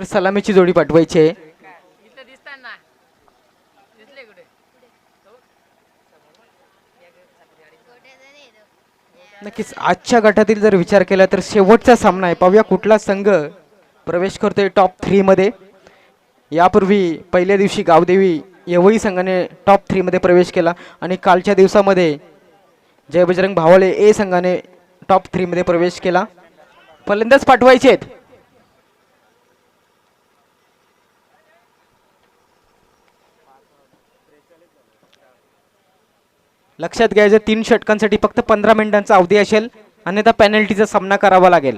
तर सलामीची जोडी पाठवायची आहे. नक्कीच आजच्या गटातील जर विचार केला तर शेवटचा सामना आहे. पाहूया कुठला संघ प्रवेश करतोय टॉप 3 मध्ये. यापूर्वी पहिल्या दिवशी गावदेवी येवई संघाने टॉप 3 मध्ये प्रवेश केला आणि कालच्या दिवसामध्ये जय बजरंग भावळे ए संघाने टॉप 3 मध्ये प्रवेश केला. फलंदाज पाठवायचे आहेत. लक्षात घ्यायचं 3 षटकांसाठी फक्त 15 मिनिटांचा अवधी असेल, अन्यथा पेनल्टीचा सामना करावा लागेल.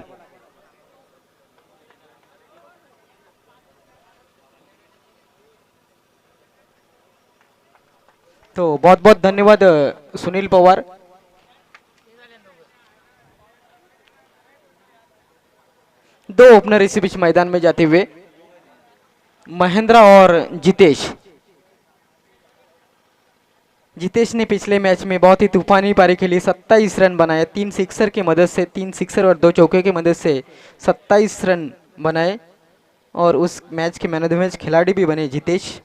तो बहुत बहुत धन्यवाद सुनील पवार. दो ओपनर इसी बीच मैदान में जाते हुए, महेंद्र और जितेश. जितेश ने पिछले मैच में बहुत ही तूफानी पारी खेली, 27 रन बनाए, 3 सिक्सर की मदद से, 3 सिक्सर और 2 चौके की मदद से 27 रन बनाए और उस मैच के मैन ऑफ द मैच खिलाड़ी भी बने जितेश.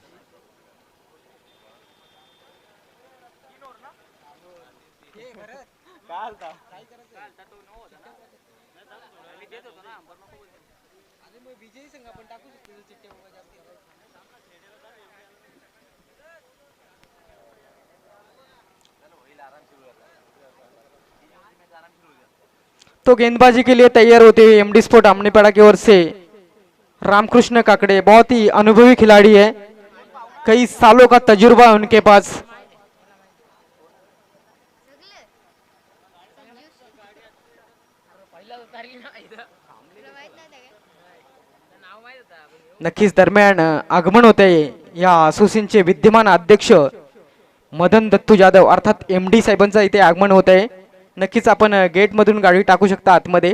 तो गेंदबाजी के लिए तैयार होते हुए एमडी स्पोर्ट आमनेपाड़ा की ओर से रामकृष्ण काकड़े. बहुत ही अनुभवी खिलाड़ी है, कई सालों का तजुर्बा है उनके पास. नक्कीच दरम्यान आगमन होते या असोसिएशनचे विद्यमान अध्यक्ष मदन दत्तू जाधव अर्थात एमडी साहेबांचा इथे आगमन होत आहे. नक्कीच आपण गेट मधून गाडी टाकू शकता आतमध्ये.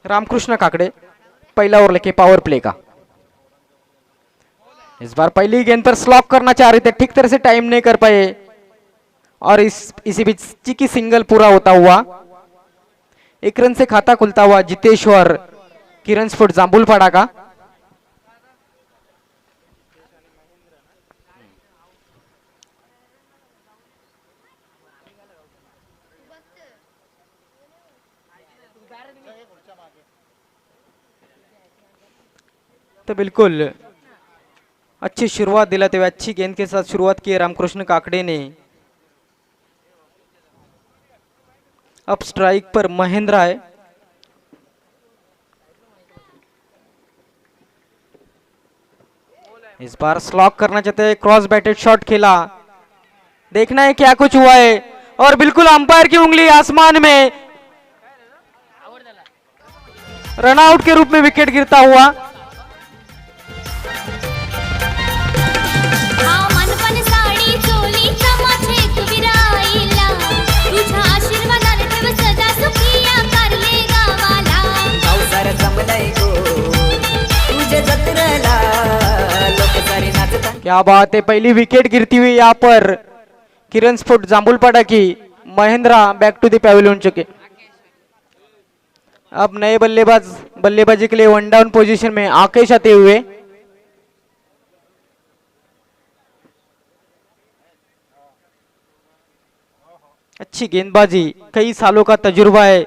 रामकृष्ण काकड़े पहला ओवर लेके पावर प्ले का. इस बार पहली गेंद पर स्लॉक करना चाह रहे थे, ठीक तरह से टाइम नहीं कर पाए और इसी बीच चिकी सिंगल पूरा होता हुआ 1 रन से खाता खुलता हुआ जितेश और किरण स्पोर्ट जांबुलपाड़ा का. तो बिल्कुल अच्छी शुरुआत दिलाते हुए अच्छी गेंद के साथ शुरुआत की रामकृष्ण काकड़े ने. अब स्ट्राइक पर महेंद्र है. इस बार स्लॉक करना चाहते हैं, क्रॉस बैटेड शॉट खेला, देखना है क्या कुछ हुआ है और बिल्कुल अंपायर की उंगली आसमान में, रनआउट के रूप में विकेट गिरता हुआ. क्या बात है, पहली विकेट गिरती हुई यहाँ पर किरण स्पोर्ट जांबुलपाड़ा की. Mahendra back to the pavilion चुके. अब नए बल्लेबाजी के लिए वन डाउन पोजीशन में आकेश आते हुए. अच्छी गेंदबाजी, कई सालों का तजुर्बा है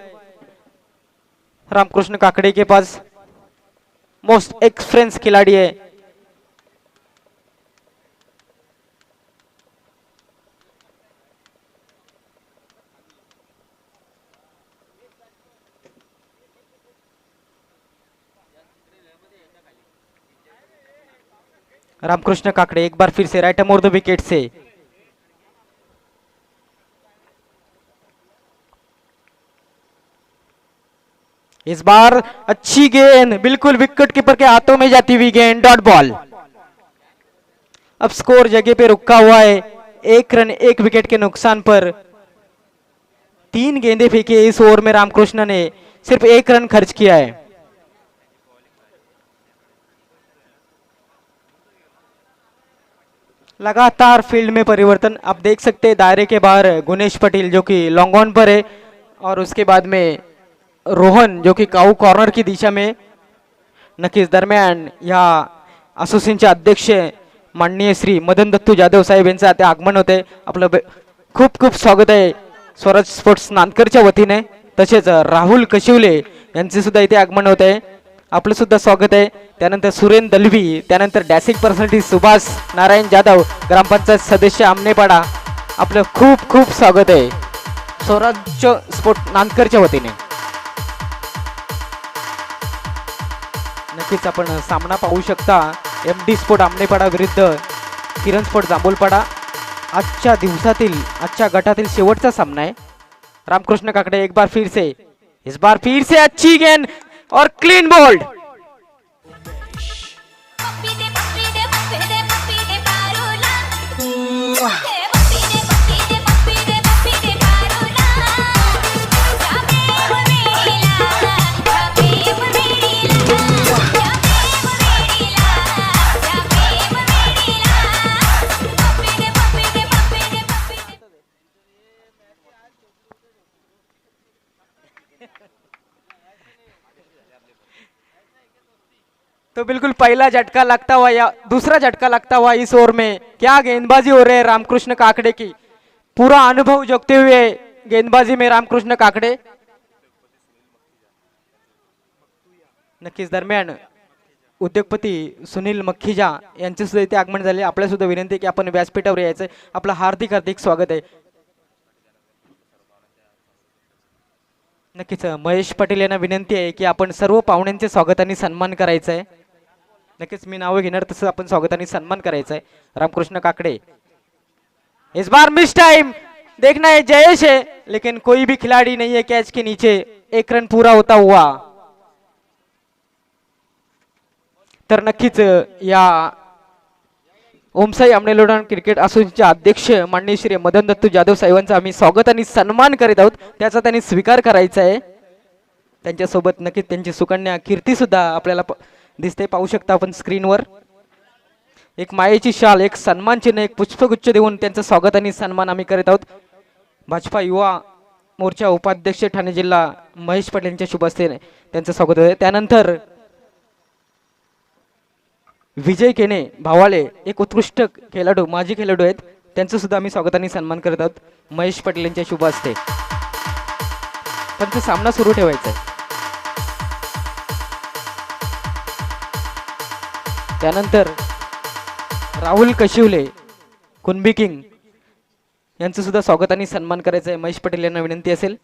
रामकृष्ण काकड़े के पास, मोस्ट एक्सपीरियंस खिलाड़ी है. रामकृष्ण काकड़े एक बार फिर से राइट मोर द विकेट से. इस बार अच्छी गेंद, बिल्कुल विकेट कीपर के हाथों में जाती हुई गेंद, डॉट बॉल. अब स्कोर जगह पे रुका हुआ है, 1 रन 1 विकेट के नुकसान पर. 3 गेंदें फेंकी इस ओवर में रामकृष्ण ने, सिर्फ 1 रन खर्च किया है. लगातार फील्ड में परिवर्तन आप देख सकते हैं। दायरे के बाहर गुनेश पटेल जो कि लॉन्ग ऑन पर है और उसके बाद में रोहन जो कि काऊ कॉर्नर की दिशा में। नक्कीच दरम्यान या असोसिएशनचे अध्यक्ष माननीय श्री मदन दत्तू जाधव साहेब यांचं आता आगमन होते। आपलं खूप खूप स्वागत आहे स्वराज स्पोर्ट्स नांदकरच्या वतीने। तसेच राहुल कशिवले यांचे सुद्धा इथे आगमन होत आहे, आपलं सुद्धा स्वागत आहे। त्यानंतर सुरेंद्र दलवी, त्यानंतर डॅसिंग पर्सनॅलिटी सुभाष नारायण जाधव, ग्रामपंचायत सदस्य आमनेपाडा, आपलं खूप खूप स्वागत आहे स्वराज स्पोर्ट्स नांदकरच्या वतीने। नक्कीच आपण सामना पाहू शकता MD स्पोर्ट आमनेपाडा विरुद्ध किरण स्पोर्ट जांभूलपाडा। आजच्या दिवसातील आजच्या गटातील शेवटचा सामना आहे। रामकृष्ण काकडे एक बार फिर से, इस बार फिर से अच्छी गेंद और क्लीन बोल्ड। तो बिल्कुल पहला झटका लगता हुआ या दूसरा झटका लगता हुआ इस ओवर में। क्या गेंदबाजी हो रही है रामकृष्ण काकड़े की, पूरा अनुभव जोगते हुए गेंदबाजी में रामकृष्ण काकड़े। नक्कीच दरम्यान उद्योगपती सुनील मक्खीजा यांचे सुद्धा इथे आगमन झाले। आपल्या सुद्धा विनंती आहे की आपण व्यासपीठावर यायचं। आपलं हार्दिक हार्दिक स्वागत आहे। नक्कीच महेश पटेल यांना विनंती आहे की आपण सर्व पाहुण्यांचे स्वागत आणि सन्मान करायचा आहे। नक्कीच मी नाव घेणार तसं आपण स्वागत आणि सन्मान करायचा है। रामकृष्ण काकड़े, इस बार मिस टाइम देखना है जयेश है, लेकिन कोई भी खिलाड़ी नहीं है कैच के नीचे। एक रन पूरा होता हुआ। तर नक्कीच या ओमसाई आमनेलोडा क्रिकेट असोसिएशनचे अध्यक्ष माननीय श्री मदन दत्तू जाधव साहेबांचा आम्ही स्वागत आणि सन्मान करीत आहोत, त्याचा त्यांनी स्वीकार करायचा आहे। त्यांच्यासोबत नक्कीच त्यांची सुकन्या कीर्ती सुद्धा आपल्याला दिसते, पाहू शकता आपण स्क्रीनवर। एक मायेची शाल, एक सन्मान चिन्ह, एक पुष्पगुच्छ देऊन त्यांचं स्वागत आणि सन्मान आम्ही करीत आहोत। भाजपा युवा मोर्चा उपाध्यक्ष ठाणे जिल्हा महेश पटेल यांच्या शुभ हस्ते त्यांचं स्वागत आहे। त्यानंतर विजय केने भावाले एक उत्कृष्ट खेळाडू, माजी खेळाडू आहेत, त्यांचं सुद्धा आम्ही स्वागत आणि सन्मान करत आहोत महेश पटेल यांच्या शुभ हस्ते। पण तो सामना सुरू ठेवायचा आहे। त्यानंतर राहुल कशिवले कुणबी किंग यांचं सुद्धा स्वागत आणि सन्मान करायचं आहे। महेश पटेल यांना विनंती असेल।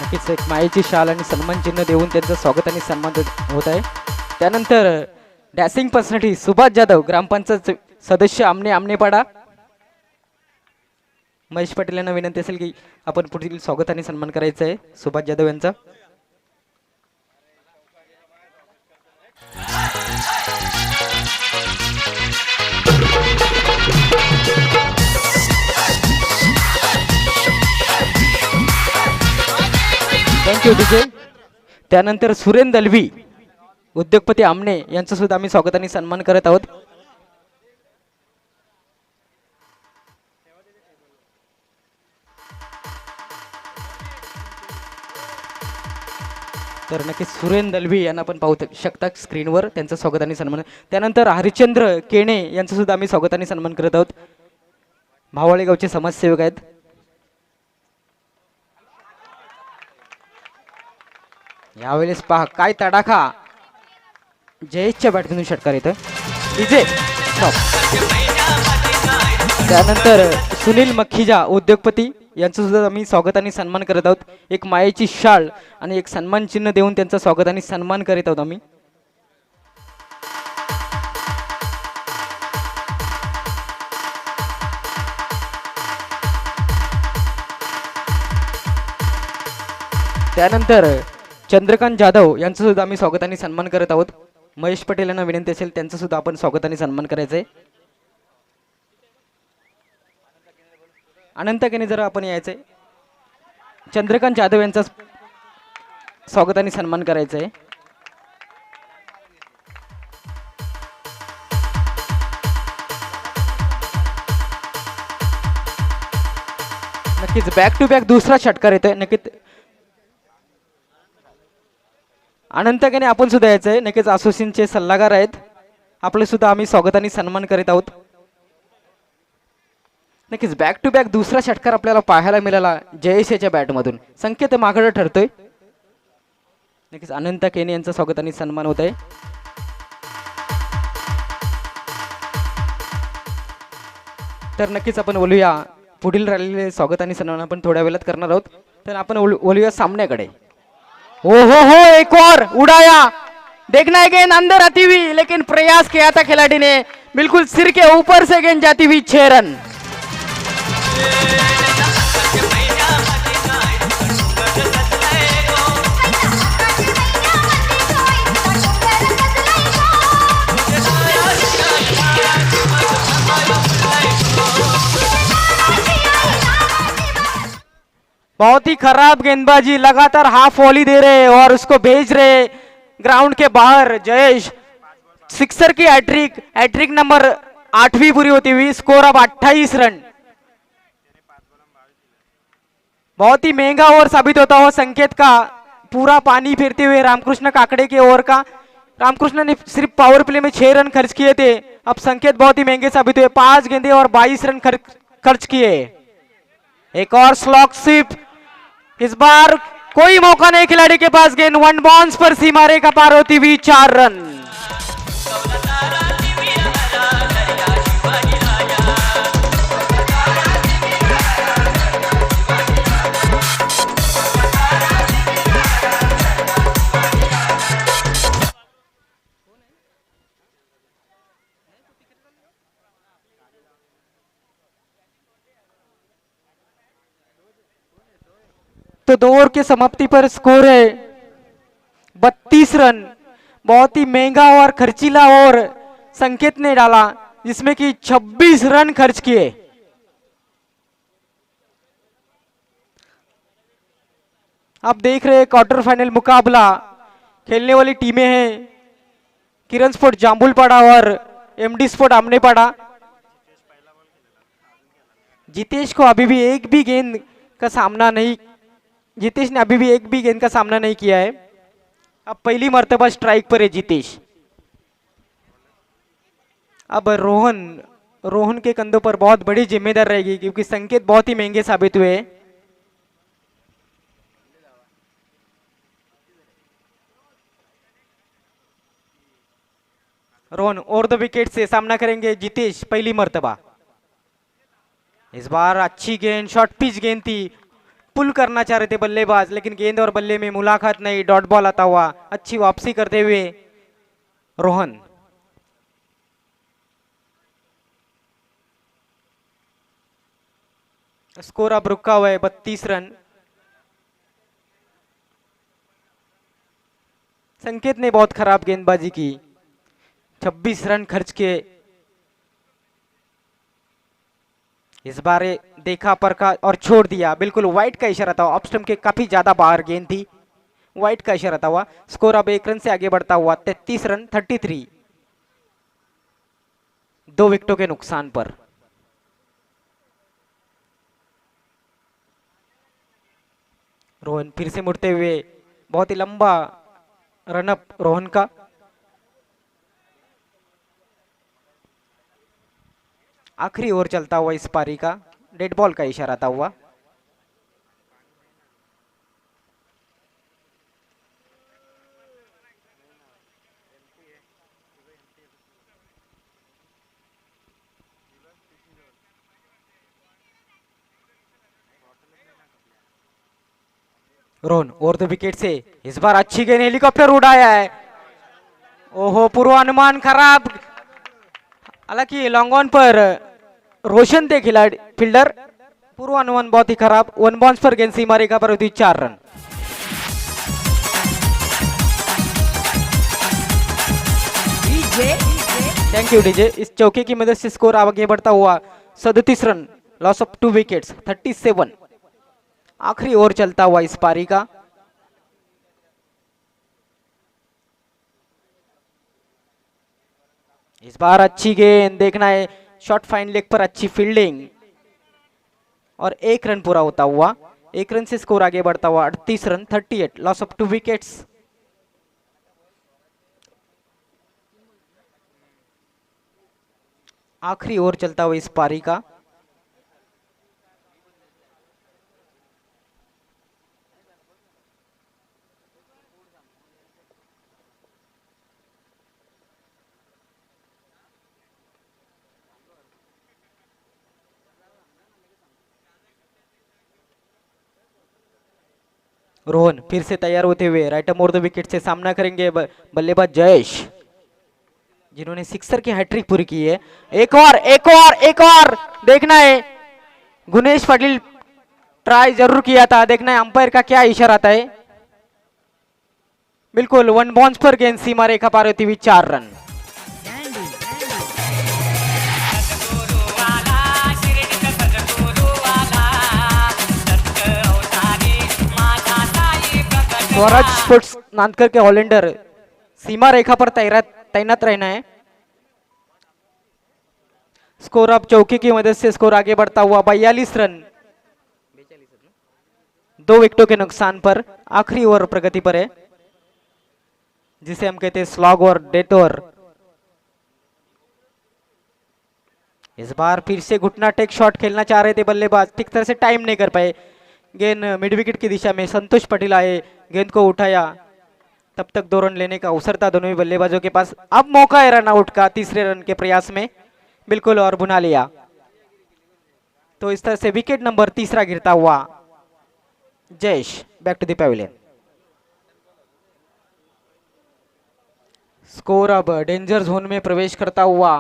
नक्कीच एक मायेची शाल आणि सन्मान चिन्ह देऊन त्यांचं स्वागत आणि सन्मान होत आहे। त्यानंतर डॅसिंग पर्सनॅलिटी सुभाष जाधव, ग्रामपंचायत सदस्य आमनेपाडा, महेश पटेल यांना विनंती असेल की आपण पुढील स्वागत आणि सन्मान करायचं आहे सुभाष जाधव यांचा। थँक्यू विजय। त्यानंतर सुरेंद्र दलवी उद्योगपती आमने यांचं सुद्धा आम्ही स्वागत आणि सन्मान करत आहोत। तर नक्कीच सुरेंद्र दलवी यांना आपण पाहू शकता स्क्रीनवर, त्यांचं स्वागत आणि सन्मान। त्यानंतर हरिश्चंद्र केणे यांचं सुद्धा आम्ही स्वागत आणि सन्मान करत आहोत, भावाळे गावचे समाजसेवक आहेत। यावेळेस पहा काय तडाखा, जयेशच्या बॅटमधून षटकार येतं विजय। त्यानंतर सुनील मक्खीजा उद्योगपती यांचं सुद्धा आम्ही स्वागत आणि सन्मान करत आहोत। एक मायेची शाल आणि एक सन्मान चिन्ह देऊन त्यांचं स्वागत आणि सन्मान करीत आहोत आम्ही। त्यानंतर चंद्रकांत जाधव यांचं सुद्धा आम्ही स्वागत आणि सन्मान करत आहोत। महेश पटेल यांना विनंती असेल त्यांचं सुद्धा आपण स्वागत आणि सन्मान करायचं आहे। अनंत केने जर आपण यायचंय, चंद्रकांत जाधव यांचा स्वागताने सन्मान करायचा आहे. नक्कीच बॅक टू बॅक दुसरा षटकार येतोय. नक्कीच अनंत केने आपण सुद्धा यायचंय. नक्कीच असोसिएशनचे सल्लागार आहेत. आपले सुद्धा आम्ही स्वागताने सन्मान करीत आहोत. नक्कीच बॅक टू बॅक दुसरा षटकार आपल्याला पाहायला मिळाला जयेश याच्या बॅटमधून. संकेत मागडं ठरतोय. नक्कीच अनंत केने यांचा स्वागताने सन्मान होत आहे. तर नक्कीच आपण बोलूया पुढील राहिलेले स्वागत आणि सन्मान आपण थोड्या वेळात करणार आहोत. तर आपण बोलूया सामन्याकडे. ओ हो एक और उड़ाया, देखना है गेंद अंदर आती हुई, लेकिन प्रयास किया था खिलाड़ी ने, बिल्कुल सिर के ऊपर से गेंद जाती हुई 6 रन. बहुत ही खराब गेंदबाजी, लगातार हाफ वॉली दे रहे और उसको भेज रहे ग्राउंड के बाहर. जयेश सिक्सर की हैट्रिक नंबर 8वीं पूरी होती हुई. स्कोर अब 28 रन. बहुत ही महंगा ओवर साबित होता हो संकेत का. पूरा पानी फेरते हुए रामकृष्ण काकड़े के ओवर का. रामकृष्ण ने सिर्फ पावर प्ले में 6 रन खर्च किए थे. अब संकेत बहुत ही महंगे साबित हुए. 5 गेंदे और 22 रन खर्च किए. एक और स्लॉक स्वीप. इस बार कोई मौका नहीं खिलाड़ी के पास. गेंद 1 बाउंस पर सीमा रेखा पार होती हुई 4 रन. तो 2 ओवर की समाप्ति पर स्कोर है 32 रन. बहुत ही महंगा और खर्चीला ओवर संकेत ने डाला, जिसमें कि 26 रन खर्च किए. आप देख रहे हैं क्वार्टर फाइनल मुकाबला. खेलने वाली टीमें हैं किरण स्पोर्ट जाम्बुलपाड़ा और एमडी स्पोर्ट आमनेपाड़ा. जितेश को अभी भी एक भी गेंद का सामना नहीं जितेश ने अभी भी एक भी गेंद का सामना नहीं किया है. अब पहली मर्तबा स्ट्राइक पर है जितेश. अब रोहन के कंधों पर बहुत बड़ी जिम्मेदारी रहेगी, क्योंकि संकेत बहुत ही महंगे साबित हुए. रोहन और 2 विकेट से सामना करेंगे जितेश पहली मर्तबा. इस बार अच्छी गेंद, शॉर्ट पिच गेंद थी. पुल करना चाह रहे थे बल्लेबाज, लेकिन गेंद और बल्ले में मुलाकात नहीं. डॉट बॉल आता हुआ. अच्छी वापसी करते हुए रोहन. स्कोर अब रुका हुआ है 32 रन. संकेत ने बहुत खराब गेंदबाजी की. 26 रन खर्च किए. इस बार देखा परखा और छोड़ दिया. बिल्कुल वाइट का इशारा था. ऑफ स्टंप के काफी ज्यादा बाहर गेंद थी. वाइट का इशारा था हुआ. स्कोर अब 1 रन से आगे बढ़ता हुआ 33 रन 33. 2 विकेटों के नुकसान पर. रोहन फिर से मुड़ते हुए. बहुत ही लंबा रनअप रोहन का. आखिरी ओवर चलता हुआ इस पारी का. डेड बॉल का इशारा था हुआ. रोहन और 2 विकेट से इस बार अच्छी गेंद, हेलीकॉप्टर उड़ाया है. ओहो, पूर्वानुमान खराब. हालांकि लॉन्ग ऑन पर रोशन थे खिलाड़ी फील्डर. पूर्वानुमान बहुत ही खराब. 1 बाउंस पर गेंद सीमा रेखा पर होती 4 रन. Thank you DJ. इस चौके की मदद से स्कोर आगे बढ़ता हुआ 37 रन लॉस ऑफ 2 विकेट्स 37। आखिरी ओवर चलता हुआ इस पारी का। इस बार अच्छी गेंद, देखना है शॉर्ट फाइन लेग पर अच्छी फील्डिंग और 1 रन पूरा होता हुआ। 1 रन से स्कोर आगे बढ़ता हुआ 38 रन 38, लॉस ऑफ 2 विकेट्स। आखिरी ओवर चलता हुआ इस पारी का। रोहन फिर से तैयार होते हुए राइट मोर द विकेट से सामना करेंगे बल्लेबाज जयेश, जिन्होंने सिक्सर की हैट्रिक पूरी की है। एक और देखना है गुनेश पाटिल ट्राई जरूर किया था, देखना है अंपायर का क्या इशारा आता है। बिल्कुल 1 बाउंस पर गेंद सीमा रेखा पार होती हुई 4 रन। स्वराज स्पोर्ट्स नांदकर के हॉलैंडर सीमा रेखा पर तैनात रहना है। स्कोर अब चौकी की मदद से स्कोर आगे बढ़ता हुआ 42 रन 2 विकेटों के नुकसान पर। आखिरी ओवर प्रगति पर है, जिसे हम कहते हैं स्लॉग और डेथ ओवर। इस बार फिर से घुटना टेक शॉट खेलना चाह रहे थे बल्लेबाज, ठीक तरह से टाइम नहीं कर पाए। गेंद मिड विकेट की दिशा में, संतोष पाटिल आए, गेंद को उठाया, तब तक 2 रन लेने का अवसर था दोनों ही बल्लेबाजों के पास। अब मौका है रन आउट का तीसरे रन के प्रयास में, बिल्कुल, और बुना लिया। तो इस तरह से विकेट नंबर तीसरा गिरता हुआ। Jayesh back to the pavilion. Score अब डेंजर जोन में प्रवेश करता हुआ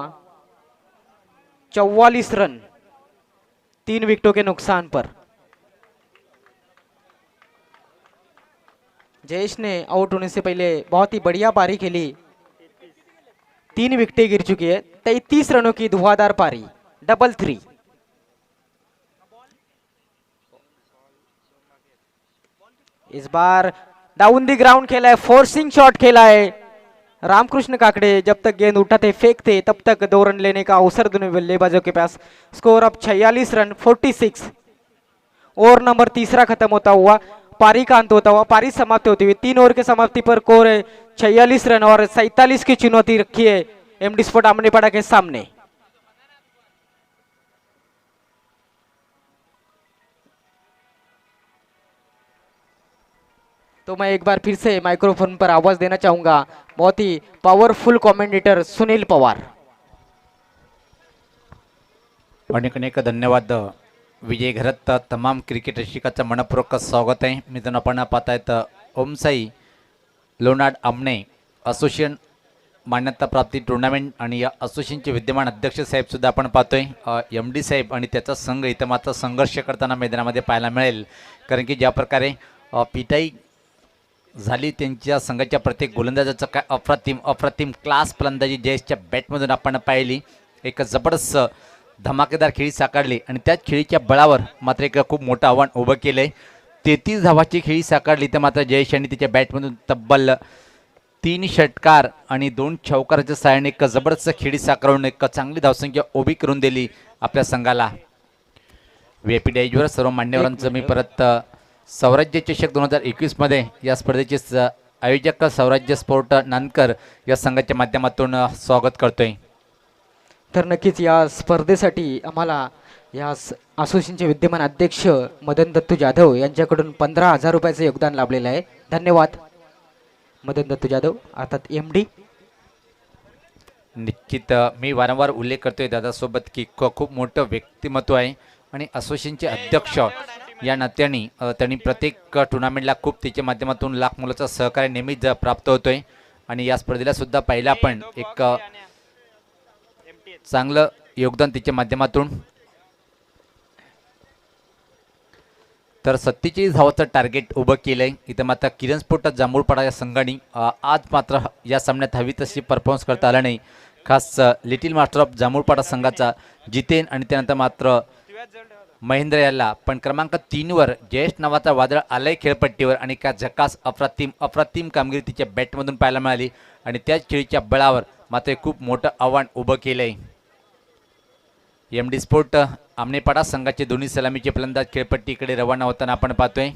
44 रन 3 विकेटों के नुकसान पर। जयेश ने आउट होने से पहले बहुत ही बढ़िया पारी खेली, 3 विकेटें गिर चुकी है। 33 रनों की धुआंधार पारी, double 3। Is bar down the ground खेला है, फोर्सिंग शॉट खेला है रामकृष्ण काकड़े। जब तक गेंद उठाते फेंकते तब तक 2 रन लेने का अवसर दोनों बल्लेबाजों के पास। स्कोर अब 46 रन 46। ओवर नंबर तीसरा खत्म होता हुआ, पारी का अंत होता हुआ, पारी समाप्त होती हुई 3 ओवर के समाप्ति पर स्कोर है 46 रन और 47 की चुनौती रखी है एमडी स्पोर्ट आमनेपाड़ा के सामने। तो मैं एक बार फिर से माइक्रोफोन पर आवाज देना चाहूंगा बहुत ही पावरफुल कमेंटेटर सुनील पवार। अनेक अनेक धन्यवाद विजय घरात तमाम क्रिकेट रसिकाचं मनपूर्वक स्वागत आहे। मित्रांनो, आपण पाहतायत ओमसाई लोणाड आमने असोसिएशन मान्यता प्राप्ती टूर्नामेंट आणि या असोसिएशनचे विद्यमान अध्यक्ष साहेब सुद्धा आपण पाहतोय। एमडी साहेब आणि त्याचा संघ इथं मात्र संघर्ष करताना मैदानामध्ये पाहायला मिळेल, कारण की ज्या प्रकारे पिटाई झाली त्यांच्या संघाच्या प्रत्येक गोलंदाजाचं काय अप्रतिम क्लास फलंदाजी जयेशच्या बॅटमधून आपण पाहिली। एक जबरदस्त धमाकेदार खेळी साकारली आणि त्याच खेळीच्या बळावर मात्र एक खूप मोठं आव्हान उभं केलंय। 33 धावाची खेळी साकारली तर मात्र जयेश यांनी त्याच्या बॅटमधून तब्बल 3 षटकार आणि 2 चौकाराच्या साहाय्याने एक जबरदस्त खेळी साकारून एक चांगली धावसंख्या उभी करून दिली आपल्या संघाला। व्हीआयपी डॅशवर सर्व मान्यवरांचं मी परत स्वराज्य चषक 2021 मध्ये या स्पर्धेचे आयोजक स्वराज्य स्पोर्ट नांदकर या संघाच्या माध्यमातून स्वागत करतोय। तर नक्कीच या स्पर्धेसाठी आम्हाला या असोसिएशनचे विद्यमान अध्यक्ष मदन दत्तू जाधव यांच्याकडून 15,000 रुपयाचं योगदान लाभलेलं आहे। धन्यवाद मदन दत्तू जाधव, अर्थात एमडी। निश्चित मी वारंवार उल्लेख करतोय दादासोबत की खूप मोठं व्यक्तिमत्व आहे आणि असोसिएशनचे अध्यक्ष या नात्याने त्यांनी प्रत्येक टुर्नामेंटला खूप त्याच्या माध्यमातून लाख मुलाचं सहकार्य नेहमीच प्राप्त होतोय आणि या स्पर्धेला सुद्धा पहिला पण एक चांगलं योगदान त्याच्या माध्यमातून। तर 47 धावाचं टार्गेट उभं केलंय इथं मात्र किरण स्पोर्ट जांभूळपाडा या संघाने आज मात्र या सामन्यात हवी तशी परफॉर्मन्स करता आला नाही। खास लिटिल मास्टर ऑफ जांभूळपाडा संघाचा जितेन आणि त्यानंतर मात्र महेंद्र याला, पण क्रमांक 3 वर जयेश नावाचा वादळ आलंय खेळपट्टीवर आणि का झकास अप्रतिम कामगिरी तिच्या बॅटमधून पाहायला मिळाली आणि त्याच खेळीच्या बळावर मात्र खूप मोठं आव्हान उभं केलंय. एमडी स्पोर्ट आमनेपाडा संघाचे दोन्ही सलामीचे फलंदाज खेळपट्टीकडे रवाना होताना आपण पाहतोय.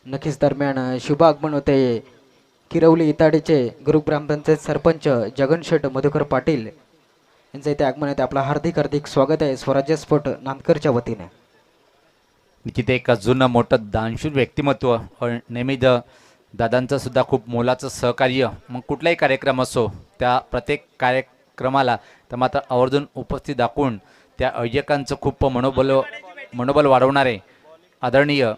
नक्कीच दरम्यान शुभ आगमन होते किरवली इताडीचे गुरुग्रामपंचायत सरपंच जगनशेठ मधुकर पाटील यांचं इथे आगमन आहे. आपलं हार्दिक हार्दिक स्वागत आहे स्वराज्य स्पोर्ट नांदकरच्या वतीने. निश्चित एक जुनं मोठं दानशूर व्यक्तिमत्व, नेहमीच दादांचं सुद्धा खूप मोलाचं सहकार्य. मग कुठलाही कार्यक्रम असो त्या प्रत्येक कार्यक्रमाला तर मात्र आवर्जून उपस्थित दाखवून त्या आयोजकांचं खूप मनोबल वाढवणारे आदरणीय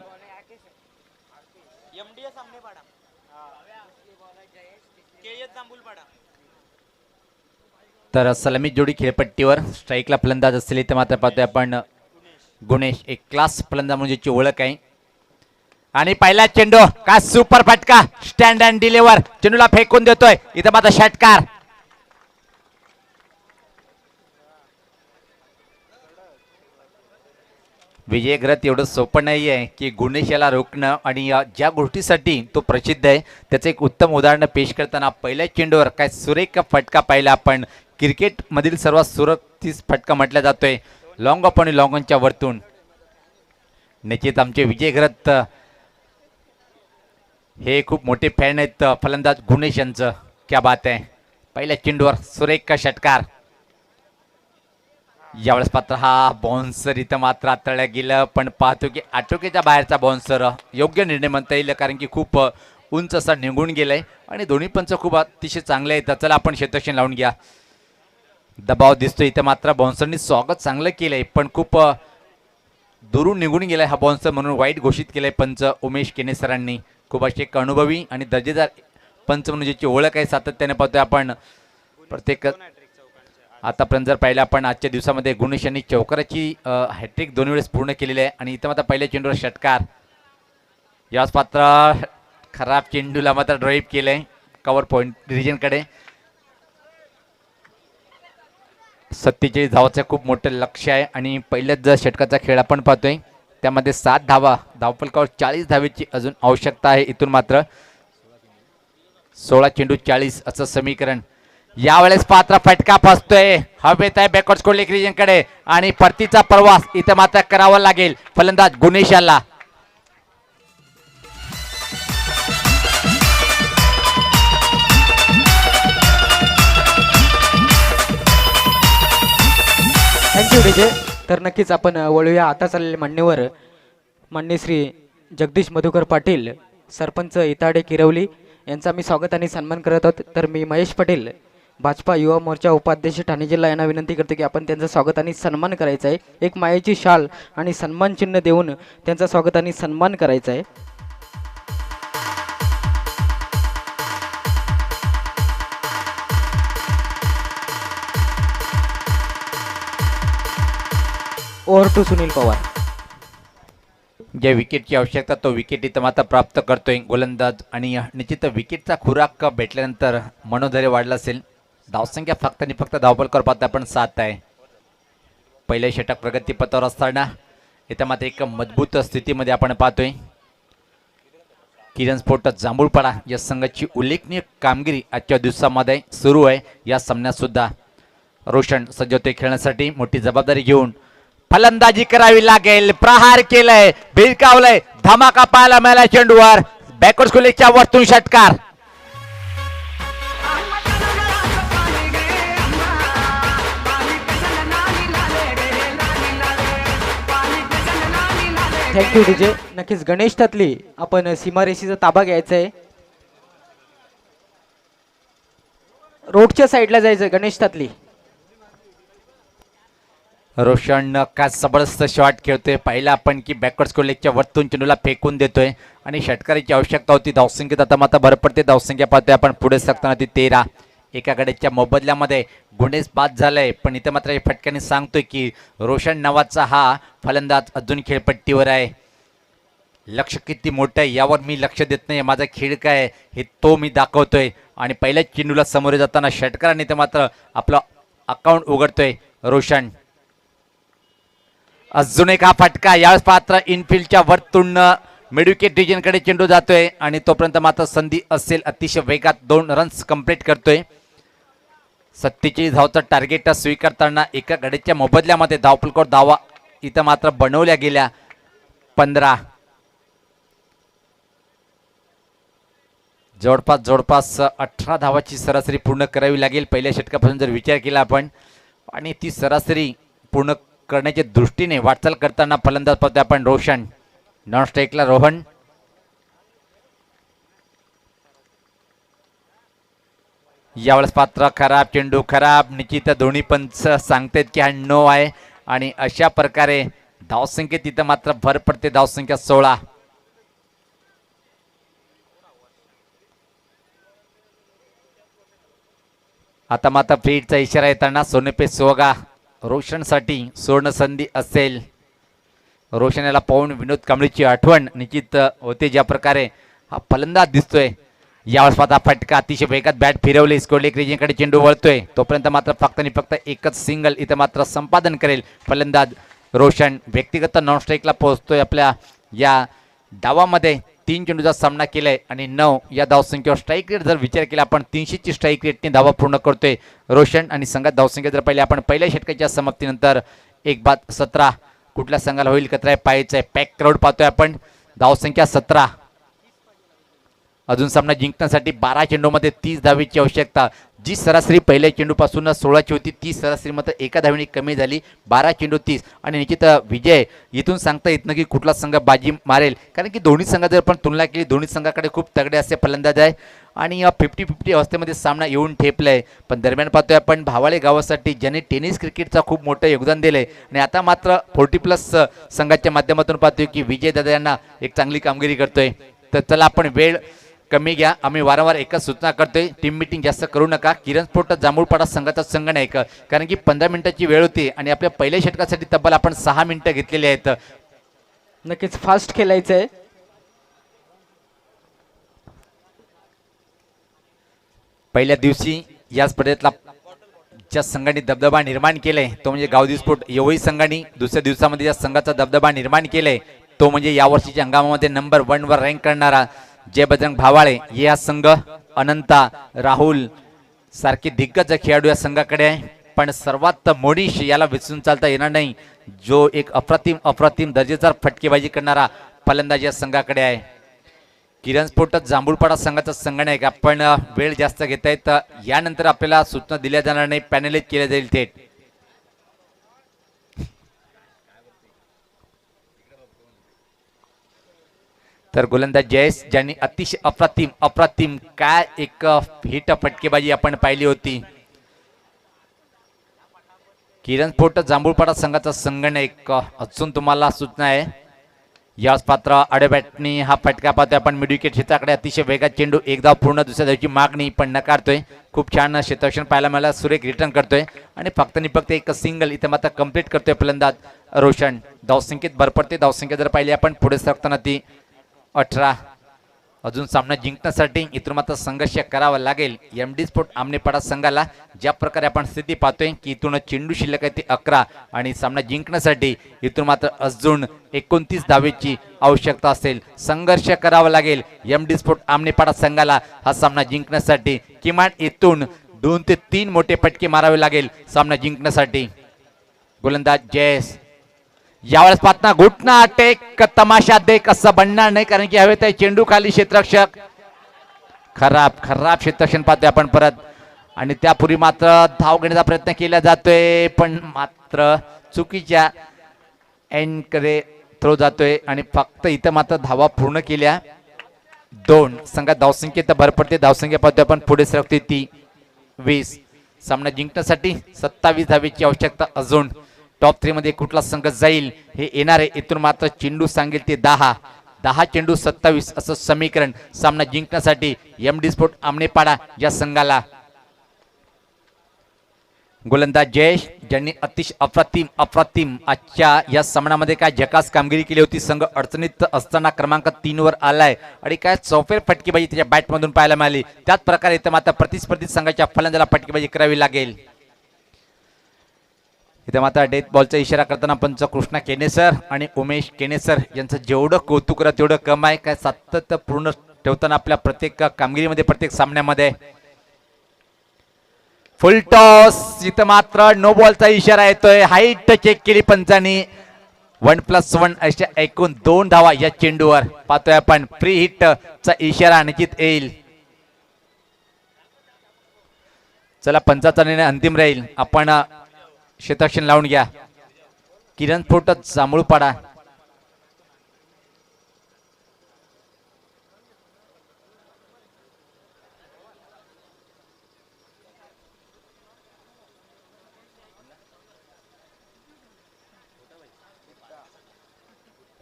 तर सलामी जोडी खेळपट्टीवर स्ट्राईकला फलंदाज असलेली तर मात्र पाहतोय आपण गुणेश, एक क्लास फलंदाज म्हणजेची ओळख आहे. आणि पहिला चेंडू का सुपर फटका, स्टँड अँड डिलिव्हर, चेंडूला फेकून देतोय, इथं मात्र षटकार. विजय घरात एवढं सोपं नाही आहे की गुणेश याला रोखणं आणि ज्या गोष्टीसाठी तो प्रसिद्ध आहे त्याचं एक उत्तम उदाहरण पेश करताना पहिल्या चेंडूवर काय सुरेख फटका पाहिला आपण. क्रिकेटमधील सर्वात सुरक्षित फटका म्हटला जातोय लॉंग ऑफ आणि लॉंग ऑनच्या वरतून. निश्चित आमचे विजय घरात हे खूप मोठे फॅन आहेत फलंदाज गुणेश यांचं. क्या बात आहे. पहिल्या चेंडूवर सुरेख षटकार. यावेळेस पात्र हा बाउन्सर इथं मात्र हाताळल्या गेलं, पण पाहतो की आटोक्याच्या बाहेरचा बाउन्सर. योग्य निर्णय म्हणता येईल कारण की खूप उंच असा निघून गेलाय आणि दोन्ही पंच खूप अतिशय चांगले आहेत. चला आपण क्षेत्ररक्षण लावून घ्या. दबाव दिसतो इथं मात्र बाउन्सरनी स्वागत चांगलं केलंय पण खूप दुरून निघून गेलाय हा बाउन्सर म्हणून वाईट घोषित केलंय पंच उमेश केने सरांनी. खूप असे एक अनुभवी आणि दर्जेदार पंच म्हणून ज्याची ओळख आहे सातत्याने पाहतोय आपण. प्रत्येक आतापर्यंत जर पाहिलं आपण आजच्या दिवसामध्ये गुणेश यांनी चौकाराची हॅट्रिक 2 वेळेस पूर्ण केलेली आहे आणि इथं मात्र पहिल्या चेंडूवर षटकार. याच पात्र खराब चेंडूला मात्र ड्राईव्ह केलंय कव्हर पॉईंट रिजनकडे. 47 धावाचं खूप मोठं लक्ष आहे आणि पहिल्याच जर षटकाचा खेळ आपण पाहतोय त्यामध्ये 7 धावा, धावफलकावर 40 धावेची अजून आवश्यकता आहे. इथून मात्र 16 चेंडू 40 असं समीकरण. यावेळेस पात्र फटका फसतोय हवेत आहे बॅकवर्ड स्कोर रिजनकडे आणि परतीचा प्रवास इथं मात्र करावा लागेल फलंदाज गुणेश याला. Thank you DJ. तर नक्कीच आपण वळूया आता चाललेल्या मान्यवर मान्य श्री जगदीश मधुकर पाटील सरपंच इताडे किरवली यांचा मी स्वागत आणि सन्मान करत आहोत. तर मी महेश पटेल भाजपा युवा मोर्चा उपाध्यक्ष ठाणे जिल्हा यांना विनंती करतो की आपण त्यांचं स्वागत आणि सन्मान करायचा आहे. एक मायेची शाल आणि सन्मान चिन्ह देऊन त्यांचा स्वागत आणि सन्मान करायचा आहे. Over to Sunil Pawar. ज्या विकेटची आवश्यकता तो विकेट इथं मात्र प्राप्त करतोय गोलंदाज आणि निश्चित विकेटचा खुराक भेटल्यानंतर मनोधैर्य वाढलं असेल. धावसंख्या फक्त आणि फक्त धावफलकावर पाहता आपण 7 आहे. पहिले षटक प्रगतीपथावर असताना इथं मात्र एक मजबूत स्थितीमध्ये आपण पाहतोय. किरण स्पोर्ट जांभूळपाडा या संघाची उल्लेखनीय कामगिरी आजच्या दिवसामध्ये सुरू आहे. या सामन्यात सुद्धा रोशन सज्ज होते खेळण्यासाठी. मोठी जबाबदारी घेऊन फलंदाजी करावी लागेल. प्रहार केलंय, भिरकावलंय, धमाका पाहायला मिळाला चेंडूवर. बॅकवर्ड स्कोरच्या वरतून षटकार. Thank you DJ. नक्कीच गणेश तातली आपण सीमारेषेचा ताबा घ्यायचा आहे. रोडच्या साईडला जायचं गणेश तातली. रोशन का जबरदस्त शॉट खेळतोय. पाहिला आपण की बॅकवर्ड स्कोर लेगच्या वरतून चेंडूला फेकून देतोय आणि षटकाराची आवश्यकता होती. धावसंख्येत आता मात्र भर पडते. धावसंख्या पाहतोय आपण पुढे सरकताना ती 13. एकाकडेच्या मोबदल्यामध्ये गुणेश बाद झालाय पण इथं मात्र फटक्याने सांगतोय की रोशन नावाचा हा फलंदाज अजून खेळपट्टीवर आहे. लक्ष किती मोठं आहे यावर मी लक्ष देत नाही, माझा खेळ काय आहे हे तो मी दाखवतोय. आणि पहिल्याच चेंडूला सामोरे जाताना षटकाराने तर मात्र आपलं अकाउंट उघडतोय रोशन. अजून एक हा फटका, यावेळेस पात्र इनफिल्डच्या वरतून मिडविकेट रिजनकडे चेंडू जातोय आणि तोपर्यंत मात्र संधी असेल अतिशय वेगात 2 रन्स कंप्लीट करतोय. 47 धावचं टार्गेट स्वीकारताना एका गड्याच्या मोबदल्यामध्ये धावफलकावर धावा इथं मात्र बनवल्या गेल्या 15. जवळपास 18 धावाची सरासरी पूर्ण करावी लागेल पहिल्या षटकापासून जर विचार केला आपण. आणि ती सरासरी पूर्ण करण्याच्या दृष्टीने वाटचाल करताना फलंदाज पाहतोय आपण रोशन. नॉन स्ट्राईकला रोहन. यावेळेस पात्र खराब, चेंडू खराब. निश्चित दोन्ही पंच सांगतात की हा नो आहे आणि अशा प्रकारे धावसंख्येत तिथं मात्र भर पडते. धावसंख्या 16. आता मात्र फीडचा इशारा येताना सोनेपे सोगा रोशनसाठी सुवर्ण संधी असेल. रोशन याला पाहून विनोद कांबळीची आठवण निश्चित होते. ज्या प्रकारे हा फलंदाज दिसतोय. यावेळेस पाहता फटका अतिशय वेगात बॅट फिरवली, स्कोरलेक रिजनकडे चेंडू वळतोय. तोपर्यंत मात्र फक्त आणि फक्त एकच सिंगल इथं मात्र संपादन करेल फलंदाज रोशन. व्यक्तिगत नॉन स्ट्राईकला पोहोचतोय. आपल्या या डावामध्ये 3 चेंडूचा सामना केलाय आणि 9 या धावसंख्येवर स्ट्राईक रेट जर विचार केला आपण 300ची स्ट्राईक रेटने धावा पूर्ण करतोय रोशन. आणि संघात धावसंख्या जर पाहिली आपण पहिल्या षटकाच्या समाप्तीनंतर 1-17 कुठल्या संघाला होईल कत्राय पाहायचंय. पॅक क्राऊड पाहतोय आपण. धावसंख्या 17. अजून सामना जिंकण्यासाठी 12 चेंडूमध्ये 30 धावेची आवश्यकता. जी सरासरी पहिल्या चेंडूपासून 16ची होती ती सरासरी मात्र एका धावेने कमी झाली. 12 चेंडू 30. आणि निश्चित विजय इथून सांगता येत नाही की कुठला संघ बाजी मारेल, कारण की दोन्ही संघात जर आपण तुलना केली दोन्ही संघाकडे खूप तगडे असे फलंदाज आहे आणि 50-50 अवस्थेमध्ये सामना येऊन ठेपलाय. पण दरम्यान पाहतोय आपण भावाळे गावासाठी ज्यांनी टेनिस क्रिकेटचा खूप मोठं योगदान दिलंय आणि आता मात्र 40+ संघाच्या माध्यमातून पाहतोय की विजय दादा यांना एक चांगली कामगिरी करतोय. तर चला आपण वेळ कमी घ्या. आम्ही वारंवार एकच सूचना करतोय, टीम मीटिंग जास्त करू नका. किरण स्पोर्ट जांभूळपाडा संघाचा संघ नाही का, कारण की 15 मिनिटाची वेळ होती आणि आपल्या पहिल्या षटकासाठी तब्बल आपण 6 मिनिटं घेतलेली आहेत. नक्कीच फास्ट खेळायचं आहे. पहिल्या दिवशी या स्पर्धेतला ज्या संघाने दबदबा निर्माण केलाय तो म्हणजे गावदी स्पोर्ट येवई संघाने. दुसऱ्या दिवसामध्ये ज्या संघाचा दबदबा निर्माण केलाय तो म्हणजे यावर्षीच्या हंगामामध्ये नंबर 1 वर रँक करणारा जय बजरंग भावाळे या संघ. अनंता, राहुल सारखे दिग्गज खेळाडू या संघाकडे आहे. पण सर्वात मोडीश याला विसरून चालता येणार नाही, जो एक अप्रतिम दर्जेदार फटकेबाजी करणारा फलंदाज या संघाकडे आहे. किरण स्पोर्ट जांभूळपाडा संघाचा संघ नाही का, पण वेळ जास्त घेत आहेत. यानंतर आपल्याला सूचना दिल्या जाणार नाही, पॅनलाइज केल्या जाईल थेट. तर गोलंदाज जयेश ज्यांनी अतिशय अप्रतिम काय एक हिट फटकेबाजी आपण पाहिली होती. किरण स्पोर्ट जांभूळपाडा संघाचा संघ एक अजून तुम्हाला सूचना आहे. याच पात्र आडबॅटनी हा फटका पाहतोय आपण मिडविकेट क्षेत्राकडे. अतिशय वेगात चेंडू, एक धाव पूर्ण, दुसऱ्या धावची मागणी पण नकारतोय. खूप छान क्षेत्ररक्षण पाहायला मला सुरेख रिटर्न करतोय आणि फक्त एक सिंगल इथे मात्र कंप्लीट करतोय फलंदाज रोशन. धावसंख्येत भर पडते. धावसंख्या जर पाहिली आपण पुढे सरकताना ती 18. अजून सामना जिंकण्यासाठी इथून मात्र संघर्ष करावा लागेल एमडी स्पोर्ट आमनेपाडा संघाला. ज्या प्रकारे आपण स्थिती पाहतोय की इथून चेंडू शिल्लक आहे ते 11 आणि सामना जिंकण्यासाठी इथून मात्र अजून 29 धावेची आवश्यकता असेल. संघर्ष करावा लागेल एमडी स्पोर्ट आमनेपाडा संघाला हा सामना जिंकण्यासाठी. किमान इथून 2 ते 3 मोठे फटके मारावे लागेल सामना जिंकण्यासाठी. गोलंदाज जयेश यावेळेस पातना घुटना टेक तमाशा देख असं बनणार नाही, कारण की हवेत आहे चेंडू खाली. क्षेत्ररक्षक खराब क्षेत्ररक्षण पाहतोय आपण परत. आणि त्यापूर्वी मात्र धाव घेण्याचा प्रयत्न केला जातोय पण मात्र चुकीच्या एंडकडे थ्रो जातोय आणि फक्त इथं मात्र धावा पूर्ण केल्या 2. संघात धावसंख्येत भर पडते. धावसंख्या पाहतोय आपण पुढे सरकते ती 20. सामना जिंकण्यासाठी 27 धावेची आवश्यकता अजून. टॉप 3 मध्ये कुठला संघ जाईल हे येणार आहे. इथून मात्र चेंडू सांगेल ते 10 चेंडू 27 असं समीकरण सामना जिंकण्यासाठी एमडी स्पोर्ट आमनेपाडा या संघाला. गोलंदाज जयेश ज्यांनी अतिशय अप्रतिम आजच्या या सामन्यामध्ये काय झकास कामगिरी केली होती. संघ अडचणीत असताना क्रमांक 3 वर आलाय आणि काय चौफेर फटकेबाजी त्याच्या बॅटमधून पाहायला मिळाली. त्याच प्रकारे इथं मात्र प्रतिस्पर्धी संघाच्या फलंदाजाला फटकेबाजी करावी लागेल. इथे मात्र डेथ बॉलचा इशारा करताना पंच कृष्णा केनेसर आणि उमेश केनेसर यांचं जेवढं कौतुक करा तेवढं कम आहे. काय सातत्य पूर्ण ठेवताना आपल्या प्रत्येक कामगिरीमध्ये प्रत्येक सामन्यामध्ये. फुल टॉस इथं मात्र नो बॉलचा इशारा येतोय. हाईट चेक केली पंचांनी. 1+1 अशा एकूण 2 धावा या चेंडूवर पाहतोय आपण. फ्री हिट चा इशारा निश्चित येईल. चला पंचाचा निर्णय अंतिम राहील. आपण क्षेत्ररक्षण लावून घ्या. किरण स्फोट जांभूळपाडा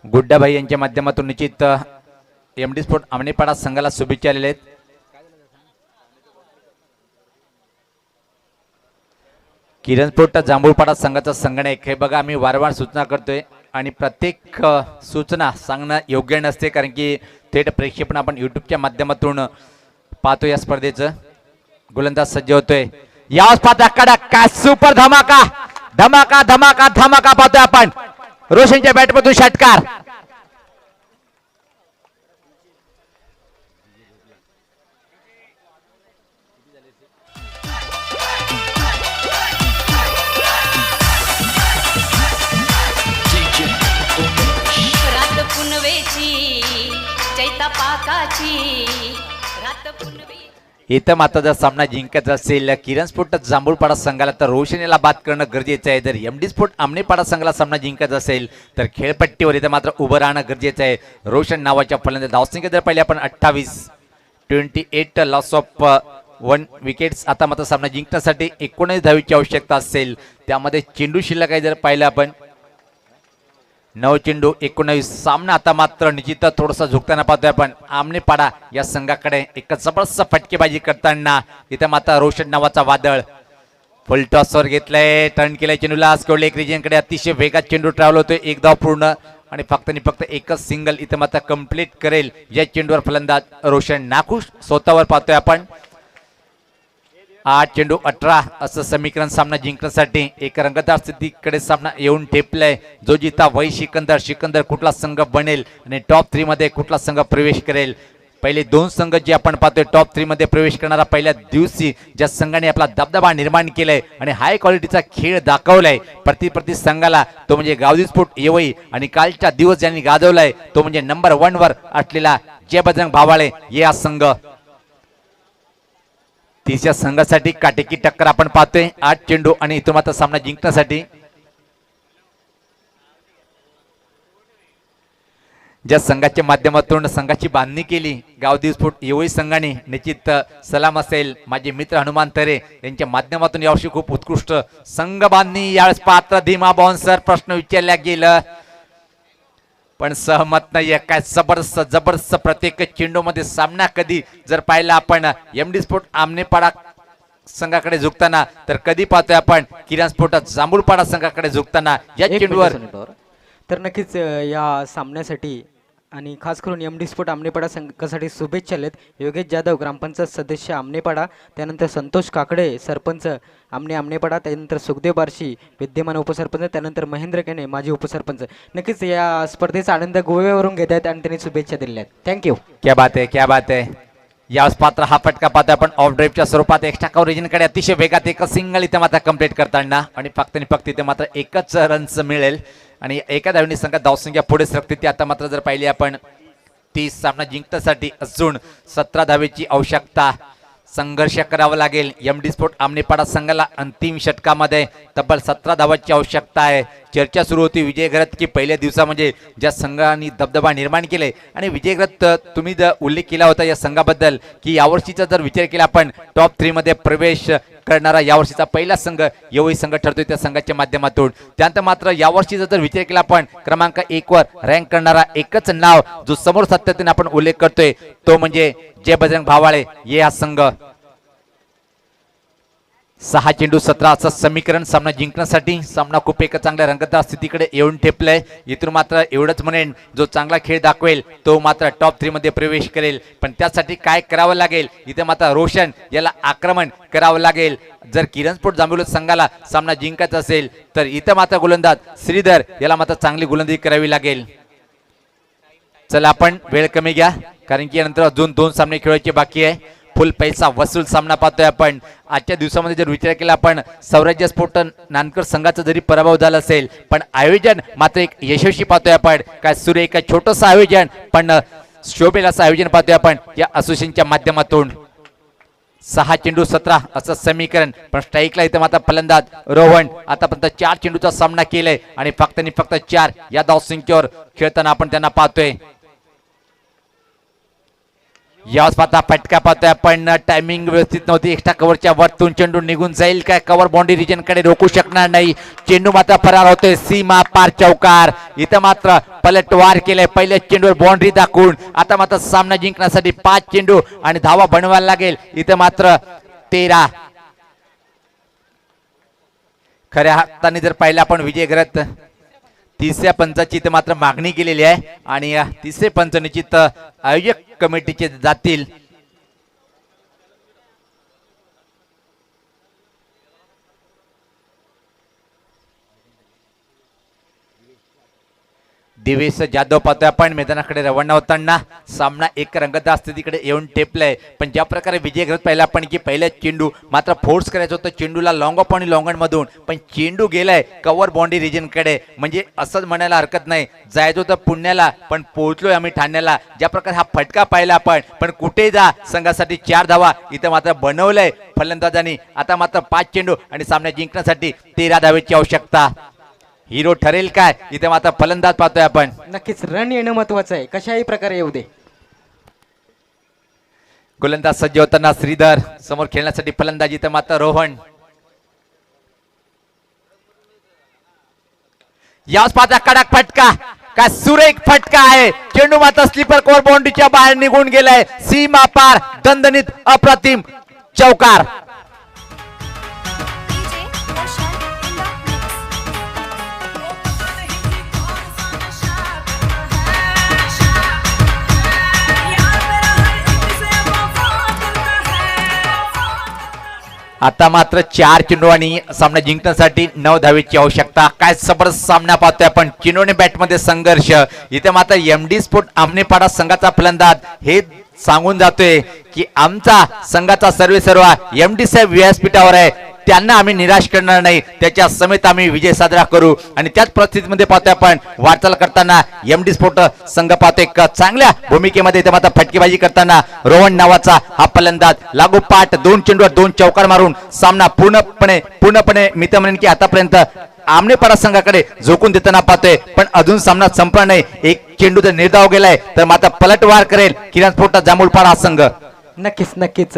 गुड्डाभाई यांच्या माध्यमातून निश्चित एमडी स्पोर्ट आमनेपाडा संघाला शुभेच्छा आलेल्या आहेत. किरण स्पोर्ट जांभूळपाडा संघाचा संगणक हे बघा, आम्ही वारंवार सूचना करतोय आणि प्रत्येक सूचना सांगणं योग्य नसते, कारण की थेट प्रेक्षेपण आपण यूट्यूबच्या माध्यमातून पाहतो. या स्पर्धेचं गोलंदाज सज्ज होतोय. या स्पर्धा काय सुपर धमाका धमाका धमाका धमाका पाहतोय आपण. रोशनच्या बॅटमधून षटकार. रात पुनवेची चैता पाकाची रात पुनवे. इथं मात्र जर सामना जिंकायचा असेल किरण स्पोर्ट जांभूळपाडा संघाला तर रोशन याला बाद करणं गरजेचं आहे. जर एमडी स्पोर्ट आमनेपाडा संघाला सामना जिंकायचा असेल तर खेळपट्टीवर इथं मात्र उभं राहणं गरजेचं आहे. रोशन नावाच्या फलंदाज धावसंख्या जर पाहिली आपण 28 लॉस ऑफ 1 विकेट्स. आता मात्र सामना जिंकण्यासाठी 19 धावेची आवश्यकता असेल. त्यामध्ये चेंडू शिल्लक आहे जर पाहिलं आपण 9 चेंडू 19. सामना आता मात्र निश्चित थोडासा झुकताना पाहतोय आपण आमनेपाडा या संघाकडे. एक जबरदस्त फटकेबाजी करताना इथे मात्र रोशन नावाचा वादळ फुल टॉसवर घेतलाय. टर्न केलाय चेंडूला. स्कोरले एक रिजनकडे अतिशय वेगात चेंडू ट्रॅव्हल होतोय. 1 धाव पूर्ण आणि फक्त एकच सिंगल इथे मात्र कंप्लीट करेल या चेंडूवर फलंदाज रोशन. नाखुश स्वतःवर पाहतोय आपण. 8 चेंडू 18 असं समीकरण सामना जिंकण्यासाठी एक रंगतदार स्थितीकडे सामना येऊन ठेपलाय. जो जिता वही सिकंदर कुठला संघ बनेल आणि टॉप 3 मध्ये कुठला संघ प्रवेश करेल. पहिले 2 संघ जे आपण पाहतोय टॉप 3 मध्ये प्रवेश करणारा पहिल्या दिवशी ज्या संघाने आपला दबदबा निर्माण केलाय आणि हाय क्वालिटीचा खेळ दाखवलाय प्रति संघाला, तो म्हणजे गावदी स्पोर्ट येवई. आणि कालच्या दिवस ज्यांनी गाजवलाय तो म्हणजे नंबर 1 वर असलेला जय बजरंग भावाळे या संघ. तिसऱ्या संघासाठी काटेकी टक्कर आपण पाहतोय. 8 चेंडू आणि इथून मात्र सामना जिंकण्यासाठी ज्या संघाच्या माध्यमातून संघाची बांधणी केली गावदी स्फोट येवई संघाने, निश्चित सलाम असेल माझे मित्र हनुमान तरे यांच्या माध्यमातून यावर्षी खूप उत्कृष्ट संघ बांधणी. यावेळेस पात्र धीमा बाउन्सर प्रश्न विचारला गेला पण सहमत नाहीये. काय जबरदस्त प्रत्येक चेंडू मध्ये सामना कधी जर पाहिला आपण एमडी स्पोर्ट आमनेपाडा संघाकडे झुकताना तर कधी पाहतोय आपण किरण स्पोर्ट जांभूळपाडा संघाकडे झुकताना या चेंडूवर. तर नक्कीच या सामन्यासाठी आणि खास करून एमडी स्पोर्ट आमनेपाडा संघासाठी शुभेच्छा आहेत. योगेश जाधव ग्रामपंचायत सदस्य आमनेपाडा, त्यानंतर संतोष काकडे सरपंच आमनेपाडा, त्यानंतर सुखदेव बार्शी विद्यमान उपसरपंच, त्यानंतर महेंद्र केने माजी उपसरपंच. नक्कीच या स्पर्धेचा आनंद गोव्यावरून घेत आहेत आणि त्यांनी शुभेच्छा दिल्या आहेत. थँक्यू. क्या बात आहे. यावेळेस पात्र हा फटका पाहता आपण ऑफ ड्राईव्हच्या स्वरूपात एक्स्ट्रा कव्हरेजकडे अतिशय वेगात एक सिंगल इथे मात्र कंप्लीट करताना आणि फक्त इथे मात्र एकच रन्स मिळेल आणि एका धावेने संघात धावसंख्या पुढे सरकते. ती आता मात्र जर पाहिली आपण 30 सामना जिंकण्यासाठी अजून 17 धावेची आवश्यकता. संघर्ष करावा लागेल एमडी स्पोर्ट आमनेपाडा संघाला. अंतिम षटकामध्ये तब्बल 17 धावांची आवश्यकता आहे. चर्चा सुरू होती विजय घरत की पहिल्या दिवसा म्हणजे ज्या संघाने दबदबा निर्माण केले आणि विजय घरत तुम्ही जर उल्लेख केला होता या संघाबद्दल की यावर्षीचा जर विचार केला आपण टॉप 3 मध्ये प्रवेश करणारा यावर्षीचा पहिला संघ येवई संघ ठरतोय त्या संघाच्या माध्यमातून. त्यानंतर मात्र यावर्षीचा जर विचार केला आपण क्रमांक 1 वर रँक करणारा एकच नाव जो समोर सातत्याने आपण उल्लेख करतोय तो म्हणजे जय बजरंग भावाळे हे हा संघ. 6 चेंडू 17 असं समीकरण सामना जिंकण्यासाठी सामना खूप एक चांगल्या रंगतदार स्थितीकडे येऊन ठेपलाय. इथून मात्र एवढंच म्हणेन, जो चांगला खेळ दाखवेल तो मात्र टॉप 3 मध्ये प्रवेश करेल. पण त्यासाठी काय करावं लागेल, इथे मात्र रोशन याला आक्रमण करावं लागेल. जर किरण स्पोर्ट जांभूळ संघाला सामना जिंकायचा असेल तर इथं मात्र गोलंदाज श्रीधर याला मात्र चांगली गोलंदाजी करावी लागेल. चला आपण वेळ कमी घ्या, कारण की यानंतर अजून 2 सामने खेळायचे बाकी आहे. फुल पैसा वसूल सामना पाहतोय आपण. आजच्या दिवसामध्ये जर विचार केला आपण, स्वराज्य स्पोर्ट नानकर संघाचा जरी पराभव झाला असेल पण आयोजन मात्र एक यशस्वी पाहतोय आपण. काय सुरेख काय छोटंसं आयोजन पण शोभेल असं आयोजन पाहतोय आपण या असोसिएशनच्या माध्यमातून. 6 चेंडू 17 असं समीकरण, पण स्ट्राईकला इथं मात्र फलंदाज रोहन आतापर्यंत 4 चेंडूचा सामना केलाय आणि फक्त 4 या धावसंख्येवर खेळताना आपण त्यांना पाहतोय. याच पाहता फटका पाहतोय आपण. टायमिंग व्यवस्थित नव्हती, एक्स्ट्रा कव्हरच्या वरतून चेंडू निघून जाईल काय, कव्हर बाउंड्री रिजन कडे रोखू शकणार नाही. चेंडू मात्र फरार होतोय, सीमा पार चौकार. इथं मात्र पलटवार केलाय पहिल्या चेंडूवर बाउंड्री दाखवून. आता मात्र सामना जिंकण्यासाठी 5 चेंडू आणि धावा बनवायला लागेल. इथं मात्र 13. खऱ्या हाताने जर पाहिलं आपण विजय घरात तिसऱ्या पंचाची इथं मात्र मागणी केलेली आहे आणि तिसरे पंच निश्चित आयोजक कमिटीचे जातील. दिवेश जाधव पाहतोय आपण मैदानाकडे रवाना होताना. सामना एक रंगतदार स्थितीकडे येऊन टेपलाय. पण ज्या प्रकारे विजय घरात पाहिला आपण की पहिल्या चेंडू मात्र फोर्स करायचं होतं चेंडूला लॉंग ऑफ आणि लॉंग मधून, पण चेंडू गेलाय कव्हर बाउंड्री रिजन कडे. म्हणजे असंच म्हणायला हरकत नाही, जायचं होतं पुण्याला पण पोहोचलोय आम्ही ठाण्याला. ज्या प्रकारे हा फटका पाहिला आपण, पण कुठे जा संघासाठी 4 धावा इथं मात्र बनवलंय फलंदाजांनी. आता मात्र 5 चेंडू आणि सामना जिंकण्यासाठी 13 धावेची आवश्यकता. हिरो ठरेल काय, इथे मात्र फलंदाज पाहतोय आपण. नक्कीच रन येणं महत्वाचं आहे, कशाही प्रकारे येऊ दे. गोलंदाज सज्ज होताना श्रीधर, समोर खेळण्यासाठी फलंदाज इथं मात्र रोहन. याच पाहता कडक फटका, काय सुरेख फटका आहे. चेंडू मात्र स्लीपर कोर बाउंड्रीच्या बाहेर निघून गेलाय. सीमा पार दणदणीत अप्रतिम चौकार. आता मात्र 4 चेंडू आणि सामना जिंकण्यासाठी 9 धावेची आवश्यकता. काय जबरदस्त सामना पाहतोय आपण. चिनोने बॅटमध्ये संघर्ष. इथे मात्र एमडी स्पोर्ट आमनेपाडा संघाचा फलंदाज हे सांगून जातोय की आमचा संघाचा सर्व एमडी साहेब व्यासपीठावर आहे, त्यांना आम्ही निराश करणार नाही, त्याच्या समेत आम्ही विजय साजरा करू. आणि त्याच परिस्थितीमध्ये पाहतोय आपण वाटचाल करताना एमडी स्पोर्ट संघ पाहतोय चांगल्या भूमिकेमध्ये. इथे मात्र फटकेबाजी करताना रोहन नावाचा हा फलंदाज लागोपाठ 2 चेंडूवर 2 चौकार मारून सामना पूर्णपणे मी तर म्हणेन की आतापर्यंत आमनेपाडा संघाकडे झोकून देताना पाहतोय. पण अजून सामना संपला नाही. एक चेंडू जर निर्धाव गेलाय तर मात्र पलटवार करेल किरण स्पोर्ट जांभूळपाडा हा संघ. नक्कीच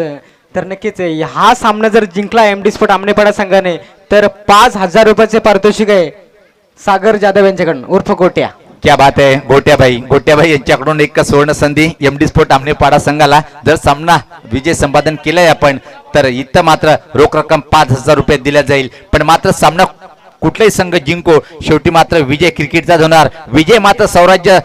तर नक्कीच हा सामना जर जिंकला एमडी स्पोर्ट आमनेपाडा संघाने तर 5,000 रुपयाचे पारितोषिक आहे सागर जाधव यांच्याकडून उर्फ गोट्या. क्या बात आहे. गोट्याबाई यांच्याकडून एक सुवर्ण संधी एमडी स्पोर्ट आमनेपाडा संघाला. जर सामना विजय संपादन केलाय आपण तर इथं मात्र रोख रक्कम 5,000 रुपये दिल्या जाईल. पण मात्र सामना कुठलाही संघ जिंको, शेवटी मात्र विजय क्रिकेटचा होणार. विजय मात्र स्वराज्य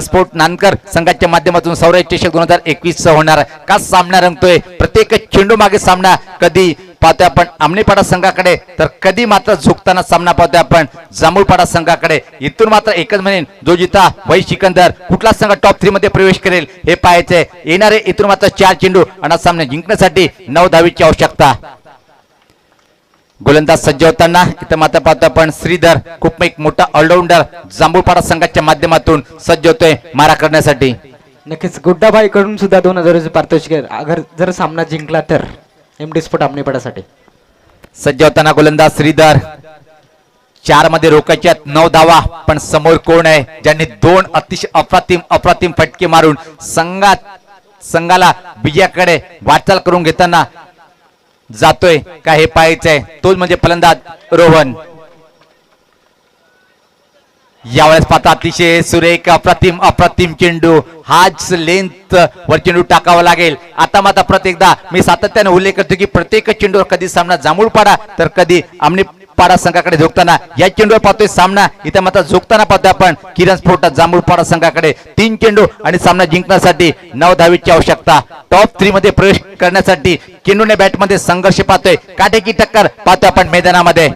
स्पोर्ट नानकर संघाच्या माध्यमातून स्वराज्य चषक 2021 होणार. का सामना रंगतोय, प्रत्येक चेंडू मागे सामना कधी पाहतोय आपण आमनेपाडा संघाकडे तर कधी मात्र झुकताना सामना पाहतोय आपण जांभूळपाडा संघाकडे. इथून मात्र एकच म्हणेन, जो जिता वही सिकंदर कुठला संघ टॉप 3 मध्ये प्रवेश करेल हे पाहायचंय. येणारे इथून मात्र 4 चेंडू आणि सामना जिंकण्यासाठी 9 धावेची आवश्यकता. गोलंदाज सज्ज होताना इथं मात्र पाहतो आपण श्रीधर, खूप एक मोठा ऑलराऊंडर जांभूळपाडा संघाच्या माध्यमातून सज्ज होतोय मारा करण्यासाठी. नक्कीच गुड्डाबाई कडून सुद्धा 2,000 रुपये पारितोषिक आहे अगर जर सामना जिंकला तर एमडी स्पोर्ट आमनेपाडासाठी. सज्ज होताना गोलंदाज श्रीधर. 4 मध्ये रोखायच्या 9 धावा, पण समोर कोण आहे ज्यांनी 2 अतिशय अप्रतिम फटके मारून संघाला विजयाकडे वाटचाल करून घेताना जातोय का हे पाहायचंय. तोच म्हणजे फलंदाज रोहन. यावेळेस पाहता अतिशय सुरेख अप्रतिम चेंडू हाच लेंथ वर चेंडू टाकावा लागेल. आता मात्र प्रत्येकदा मी सातत्याने उल्लेख करतो की प्रत्येक चेंडूवर कधी सामना जांभूळ पाडा तर कधी आमने पाडा संघाकडे झोकताना या चेंडूवर पाहतोय सामना इथे मात्र झोकताना पाहतोय आपण किरण स्फोट जांभूळ पाडा संघाकडे 3 चेंडू आणि सामना जिंकण्यासाठी 9 धावेची आवश्यकता. टॉप 3 मध्ये प्रवेश करण्यासाठी चेंडूने बॅटमध्ये संघर्ष पाहतोय काटेकी टक्कर पाहतोय आपण मैदानामध्ये.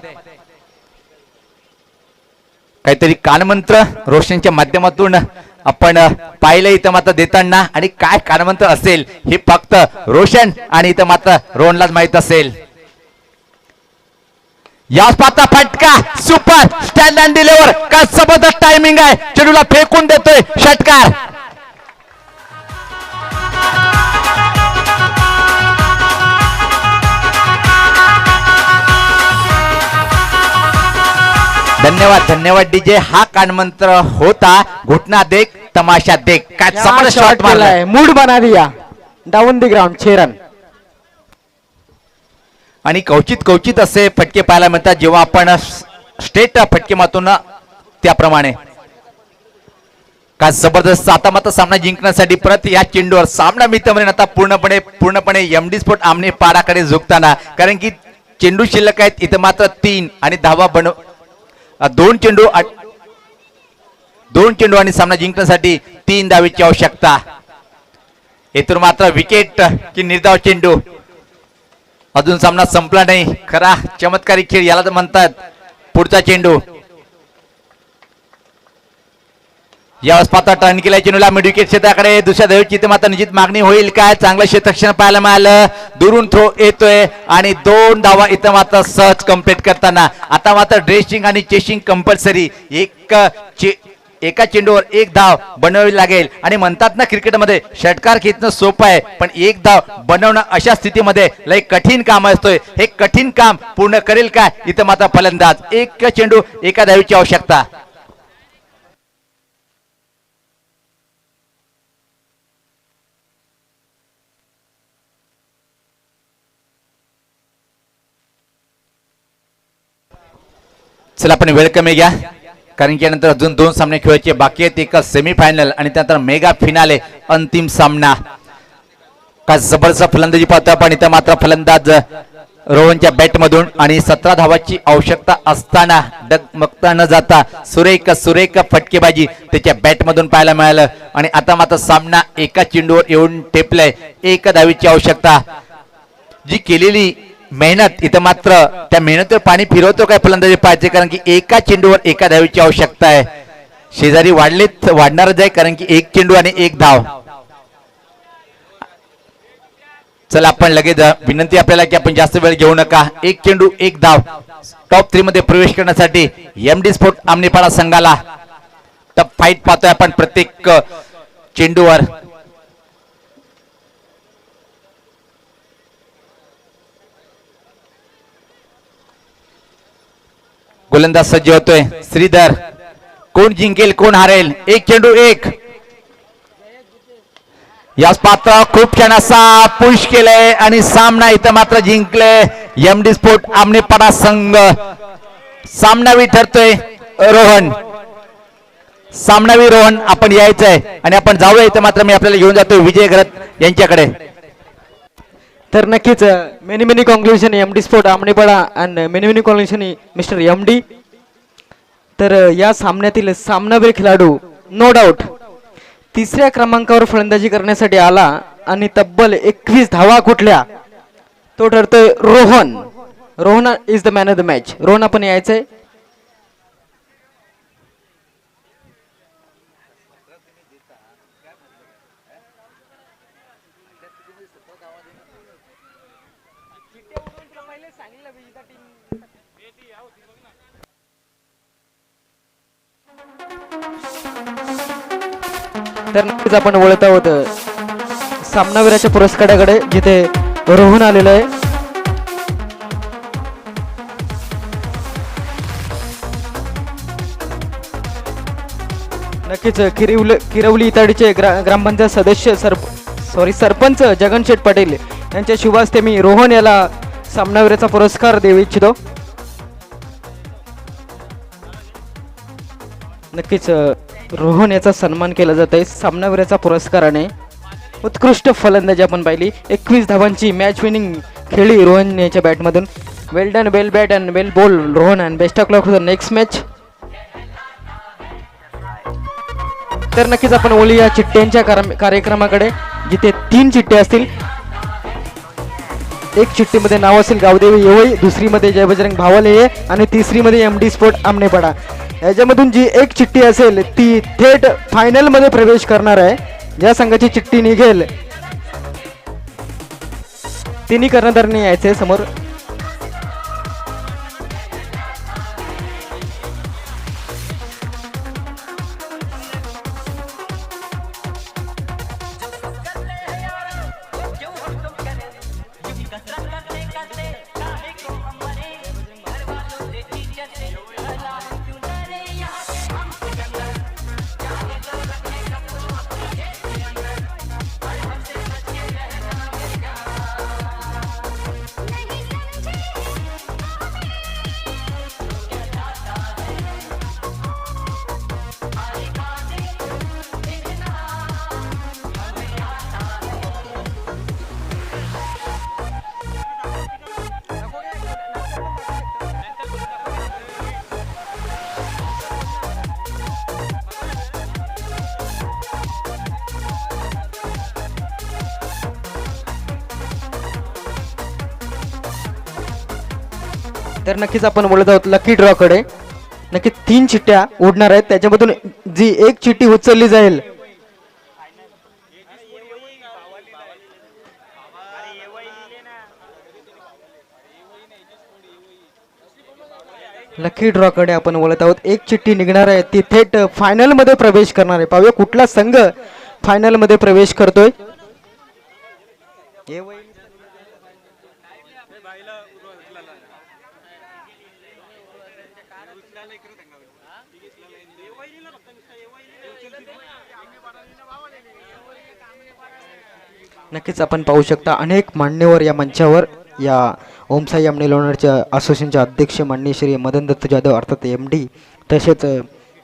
काहीतरी कानमंत्र रोशनच्या माध्यमातून आपण पाहिलं इथं मात्र देताना आणि काय कानमंत्र असेल हे फक्त रोशन आणि इथं मात्र रोहनलाच माहित असेल. याच पाहता फटका सुपर स्टँड अँड डिलिव्हर का जबरदस्त टायमिंग आहे चेंडूला फेकून देतोय षटकार. धन्यवाद डीजे. हा कानमंत्र होता घुटना देख तमाशा देख. काय जबरदस्त शॉट मारलाय मूड बना दिया डाऊन दी ग्राउंड 6 रन. आणि कवचित असे फटके पाहायला मिळतात जेव्हा आपण स्टेट फटके मारतो ना त्याप्रमाणे. का जबरदस्त. आता मात्र सामना जिंकण्यासाठी परत या चेंडूवर सामना मी तर आता पूर्णपणे एमडी स्पोर्ट आमने पाडाकडे झुकताना कारण की चेंडू शिल्लक आहेत इथं मात्र 3 आणि धावा दोन चेंडू आणि सामना जिंकण्यासाठी 3 धावेची आवश्यकता. येथून मात्र विकेट की निर्धाव चेंडू. अजून सामना संपला नाही. खरा चमत्कारी खेळ याला तर म्हणतात. पुढचा चेंडू यावेळेस पाहता टर्न केला चेंडूला मिड विकेट क्षेत्राकडे. दुसऱ्या धावेची इथे मात्र निश्चित मागणी होईल काय. चांगलं क्षेत्ररक्षण पाहायला मिळालं. दुरून थ्रो येतोय आणि 2 धावा इथं मात्र सहज कंप्लीट करताना. आता मात्र ड्रेसिंग आणि चेसिंग कंपल्सरी. एका चेंडूवर 1 धाव बनवावी लागेल आणि म्हणतात ना क्रिकेटमध्ये षटकार खेचणं सोपं आहे पण 1 धाव बनवणं अशा स्थितीमध्ये लय कठीण काम असतोय. हे कठीण काम पूर्ण करेल काय इथं मात्र फलंदाज. 1 चेंडू 1 धावेची आवश्यकता. चला आपण वेलकम घ्या कारण की यानंतर अजून 2 सामने खेळायचे बाकी आहेत. एक सेमीफायनल आणि त्यानंतर मेगा फिनाले अंतिम सामना. का जबरदस्त फलंदाजी पाहतो आपण इथं मात्र फलंदाज रोहनच्या बॅट मधून आणि 17 धावाची आवश्यकता असताना डगमगता न जाता सुरेख फटकेबाजी त्याच्या बॅट मधून पाहायला मिळालं आणि आता मात्र सामना एका चेंडूवर येऊन टेपलाय. 1 धावेची आवश्यकता. जी केलेली मेहनत इथं मात्र त्या मेहनतीवर पाणी फिरवतो काय फलंदाजी पाहिजे कारण की एका चेंडूवर 1 धावेची आवश्यकता आहे. शेजारी वाढणारच आहे कारण की 1 चेंडू आणि 1 धाव. चला आपण लगेच विनंती आपल्याला की आपण जास्त वेळ घेऊ नका. 1 चेंडू 1 धाव. टॉप 3 मध्ये प्रवेश करण्यासाठी एमडी स्पोर्ट आमनेपाडा संघाला टफ फाईट पाहतोय आपण प्रत्येक चेंडूवर. गोलंदाज सज्ज होतोय श्रीधर. कोण जिंकेल कोण हारेल. 1 चेंडू 1. याच पात्र खूप छान असा पुश केलंय आणि सामना इथं मात्र जिंकले एमडी स्पोर्ट आमनेपाडा संघ. सामनावी ठरतोय रोहन. सामनावी रोहन आपण यायचंय आणि आपण जाऊया. इथं मात्र मी आपल्याला घेऊन जातोय विजय घरत यांच्याकडे. तर नक्कीच many congratulation MD sport Amnepada and many congratulation mister MD. तर या सामन्यातील सामनावीर खेळाडू नो डाऊट 3ऱ्या क्रमांकावर फलंदाजी करण्यासाठी आला आणि तब्बल 21 धावा कुठल्या तो ठरतोय Rohan. Rohan is the man of the match. Rohan आपण यायचंय. तर नक्कीच आपण वळत आहोत सामनावीराच्या पुरस्काराकडे जिथे रोहन आलेलं आहे. नक्कीच किरवली इताडीचे ग्रामपंचायत सदस्य सरपंच जगनशेठ पटेल यांच्या शुभ हस्ते मी रोहन याला सामनावीराचा पुरस्कार देऊ इच्छितो. नक्कीच रोहन याचा सन्मान केला जात आहे सामनावीराचा पुरस्काराने. उत्कृष्ट फलंदाजी आपण पाहिली, 21 धावांची मॅच विनिंग खेळली रोहन याच्या बॅटमधून. Well done, well bat and well bowled Rohan and best of luck for the next match. तर नक्कीच आपण बोलूया चिठ्ठ्यांच्या कार्यक्रमाकडे, जिथे 3 चिठ्ठ्या असतील. एक चिठ्ठीमध्ये नाव असेल गावदेवी येवई, दुसरीमध्ये जय बजरंग भावले आणि तिसरीमध्ये MD स्पोर्ट आमनेपाडा. याच्यामधून जी एक चिठ्ठी असेल ती थेट फायनलमध्ये प्रवेश करणार आहे. ज्या संघाची चिठ्ठी निघेल तिन्ही कर्णधारांनी यायचे समोर. तर नक्कीच आपण बोलत आहोत लकी ड्रॉ कडे. नक्की 3 चिठ्ठ्या उडणार आहेत, त्याच्यामधून जी एक चिठ्ठी उचलली जाईल लकी ड्रॉ कडे आपण बोलत आहोत. एक चिठ्ठी निघणार आहे, ती थेट फायनल मध्ये प्रवेश करणार आहे. पाहूया कुठला संघ फायनल मध्ये प्रवेश करतोय. नक्कीच आपण पाहू शकता अनेक मान्यवर या मंचावर, या ओमसाई आमने लोणारच्या असोसिएशनचे अध्यक्ष माननीय श्री मदन दत्त जाधव अर्थात MD, तसेच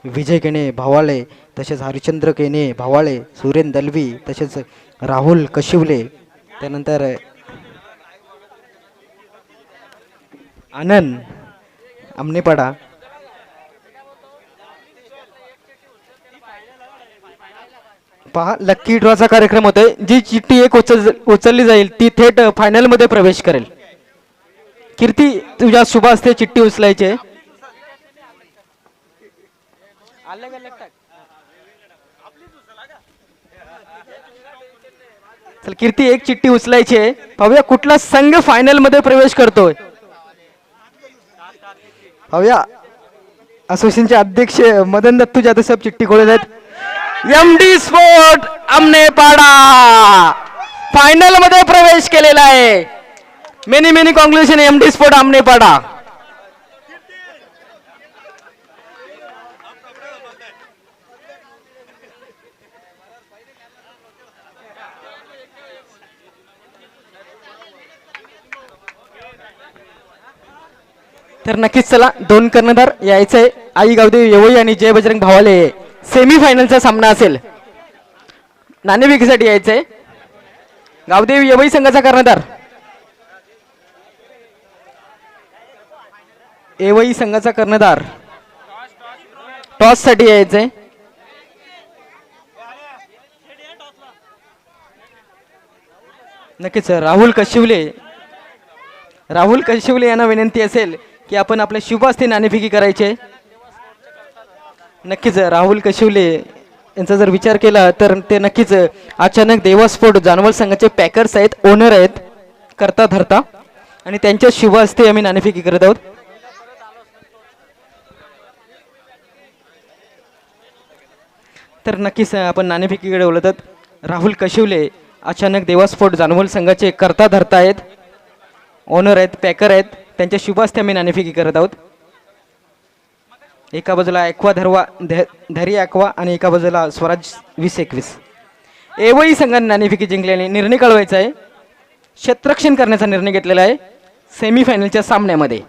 विजय केने भावाळे, तसेच हरिचंद्र केने भावाळे, सुरेन दलवी, तसेच राहुल कशिवले, त्यानंतर आनंद आमनेपाडा. पहा लक्की ड्रॉचा कार्यक्रम होतोय. जी चिठ्ठी एक उचलली जाईल ती थेट फायनल मध्ये प्रवेश करेल. कीर्ती तुझ्या शुभ असते चिठ्ठी उचलायचे. चल कीर्ती एक चिठ्ठी उचलायची आहे. पाहूया कुठला संघ फायनल मध्ये प्रवेश करतोय. पाहूया असोसिएशनचे अध्यक्ष मदन दत्तू जाधव साहेब चिठ्ठी खोलत आहेत. MD स्पोर्ट आमनेपाडा फायनल मध्ये प्रवेश केलेला आहे. Many many congratulation MD sport Amnepada. तर नक्कीच चला 2 कर्णधार यायचंय. आई गावदेवी येवई आणि जय बजरंग भावाले सेमी फायनलचा सामना असेल. नाणेफेकीसाठी यायचंय. गावदेवी येवई संघाचा कर्णधार, येवई संघाचा कर्णधार टॉस साठी यायचंय. नक्कीच राहुल कशिवले यांना विनंती असेल की आपण आपल्या शुभ हस्ते नाणेफेकी करायचे. नक्कीच राहुल कशिवले यांचा जर विचार केला तर ते नक्कीच अचानक देवा स्पोर्ट जानवल संघाचे पॅकर्स आहेत, ओनर आहेत करता धरता, आणि त्यांच्या शुभ हस्ते आम्ही नाणेफेकी करत आहोत. तर नक्कीच आपण नाणेफेकीकडे बोलतात. राहुल कशिवले अचानक देवा स्पोर्ट जानवल संघाचे करता धरता आहेत, ओनर आहेत, पॅकर आहेत, त्यांच्या शुभ हस्ते आम्ही नाणेफेकी करत आहोत. एका बाजूला ॲक्वा धरी ॲक्वा आणि एका बाजूला स्वराज 2021. येवई संघाने नाणेफेकी जिंकल्याने निर्णय कळवायचा आहे. क्षेत्ररक्षण करण्याचा निर्णय घेतलेला आहे सेमीफायनलच्या सामन्यामध्ये.